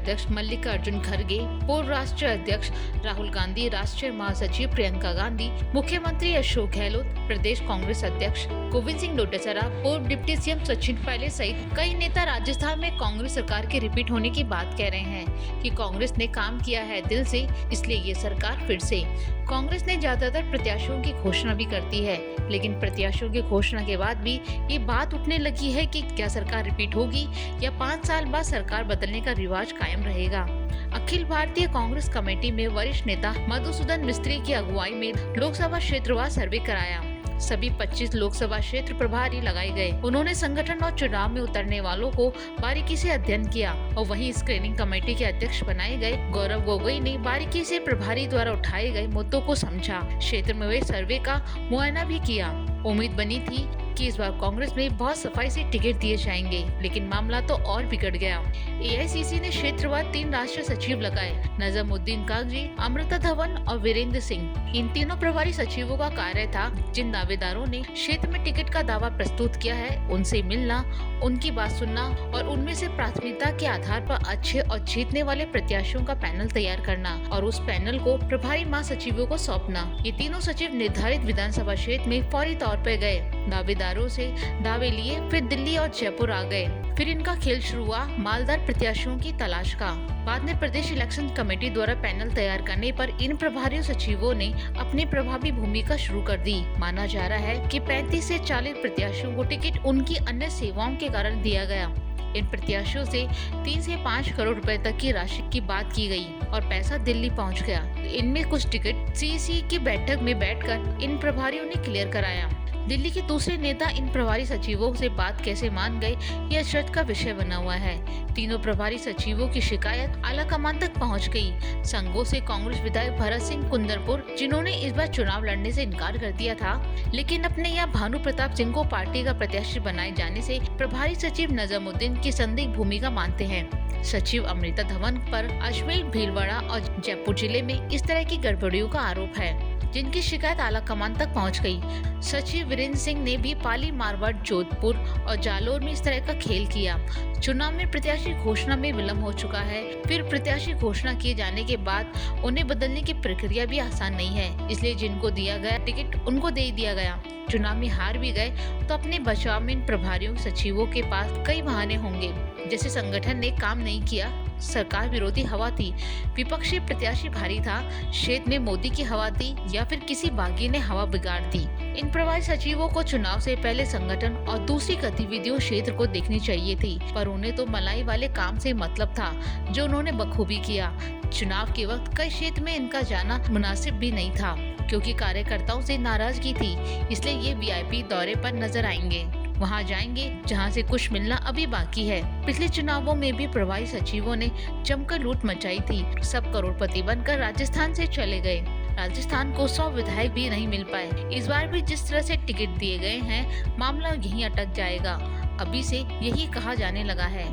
अध्यक्ष मल्लिकार्जुन खड़गे, पूर्व राष्ट्रीय अध्यक्ष राहुल गांधी, राष्ट्रीय महासचिव प्रियंका गांधी, मुख्यमंत्री अशोक गहलोत, प्रदेश कांग्रेस अध्यक्ष गोविंद सिंह डोटासरा, पूर्व डिप्टी सीएम सचिन पायलट सहित कई नेता राजस्थान में कांग्रेस सरकार के रिपीट होने की बात कह रहे हैं कि कांग्रेस ने काम किया है दिल से, इसलिए ये सरकार फिर से। कांग्रेस ने ज्यादातर प्रत्याशियों की घोषणा भी करती है, लेकिन प्रत्याशियों की घोषणा के बाद भी ये बात उठने लगी है कि क्या सरकार रिपीट होगी या 5 साल बाद सरकार बदलने का रिवाज कायम रहेगा। अखिल भारतीय कांग्रेस कमेटी में वरिष्ठ नेता मधुसूदन मिस्त्री की अगुवाई में लोकसभा क्षेत्रवार सर्वे कराया। सभी 25 लोकसभा क्षेत्र प्रभारी लगाए गए। उन्होंने संगठन और चुनाव में उतरने वालों को बारीकी से अध्ययन किया और वहीं स्क्रीनिंग कमेटी के अध्यक्ष बनाए गए गौरव गोगोई ने बारीकी से प्रभारी द्वारा उठाए गए मुद्दों को समझा। क्षेत्र में हुए सर्वे का मुआयना भी किया। उम्मीद बनी थी कि इस बार कांग्रेस में बहुत सफाई से टिकट दिए जाएंगे, लेकिन मामला तो और बिगड़ गया। एआईसीसी ने क्षेत्रवार 3 राष्ट्रीय सचिव लगाए, नजमुद्दीन कागजी, अमृता धवन और वीरेंद्र सिंह। इन तीनों प्रभारी सचिवों का कार्य था जिन दावेदारों ने क्षेत्र में टिकट का दावा प्रस्तुत किया है उनसे मिलना, उनकी बात सुनना और उनमें से प्राथमिकता के आधार पर अच्छे और जीतने वाले प्रत्याशियों का पैनल तैयार करना और उस पैनल को प्रभारी महासचिवों को सौंपना। ये तीनों सचिव निर्धारित विधानसभा क्षेत्र में फौरी तौर पर गए, दावेदारों से दावे लिए, फिर दिल्ली और जयपुर आ गए। फिर इनका खेल शुरू हुआ मालदार प्रत्याशियों की तलाश का। बाद में प्रदेश इलेक्शन कमेटी द्वारा पैनल तैयार करने पर इन प्रभारी सचिवों ने अपनी प्रभावी भूमिका शुरू कर दी। माना जा रहा है कि 35 से 40 प्रत्याशियों को टिकट उनकी अन्य सेवाओं के कारण दिया गया। इन प्रत्याशियों से 3 से 5 करोड़ रुपए तक की राशि की बात की गई और पैसा दिल्ली पहुंच गया। इनमें कुछ टिकट सीईसी की बैठक में बैठकर इन प्रभारियों ने क्लियर कराया। दिल्ली के दूसरे नेता इन प्रभारी सचिवों से बात कैसे मान गए, यह चर्चा का विषय बना हुआ है। तीनों प्रभारी सचिवों की शिकायत आला कमान तक पहुंच गई। संघों से कांग्रेस विधायक भरत सिंह कुंदरपुर, जिन्होंने इस बार चुनाव लड़ने से इनकार कर दिया था, लेकिन अपने यहाँ भानु प्रताप सिंह को पार्टी का प्रत्याशी बनाए जाने से प्रभारी सचिव नजमुद्दीन की संदिग्ध भूमिका मानते हैं। सचिव अमृता धवन पर अजमेर, भीलवाड़ा और जयपुर जिले में इस तरह की गड़बड़ियों का आरोप है, जिनकी शिकायत आला कमान तक पहुंच गई। सचिव वीरेंद्र सिंह ने भी पाली, मारवाड़, जोधपुर और जालोर में इस तरह का खेल किया। चुनाव में प्रत्याशी घोषणा में विलम्ब हो चुका है। फिर प्रत्याशी घोषणा किए जाने के बाद उन्हें बदलने की प्रक्रिया भी आसान नहीं है, इसलिए जिनको दिया गया टिकट उनको दे दिया गया। चुनाव में हार भी गए तो अपने बचाव में इन प्रभारियों सचिवों के पास कई बहाने होंगे, जैसे संगठन ने काम नहीं किया, सरकार विरोधी हवा थी, विपक्षी प्रत्याशी भारी था, क्षेत्र में मोदी की हवा थी या फिर किसी बागी ने हवा बिगाड़ दी। इन प्रभारी सचिवों को चुनाव से पहले संगठन और दूसरी गतिविधियों क्षेत्र को देखनी चाहिए थी, पर उन्हें तो मलाई वाले काम से मतलब था, जो उन्होंने बखूबी किया। चुनाव के वक्त कई क्षेत्र में इनका जाना मुनासिब भी नहीं था, क्योंकि कार्यकर्ताओं से नाराजगी थी, इसलिए ये वीआईपी दौरे पर नजर आएंगे। वहां जाएंगे जहां से कुछ मिलना अभी बाकी है। पिछले चुनावों में भी प्रभारी सचिवों ने जमकर लूट मचाई थी। सब करोड़पति बनकर राजस्थान से चले गए। राजस्थान को 100 विधायक भी नहीं मिल पाए। इस बार भी जिस तरह से टिकट दिए गए हैं, मामला यहीं अटक जाएगा। अभी से यही कहा जाने लगा है।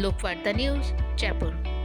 लोकवार्ता न्यूज, जयपुर।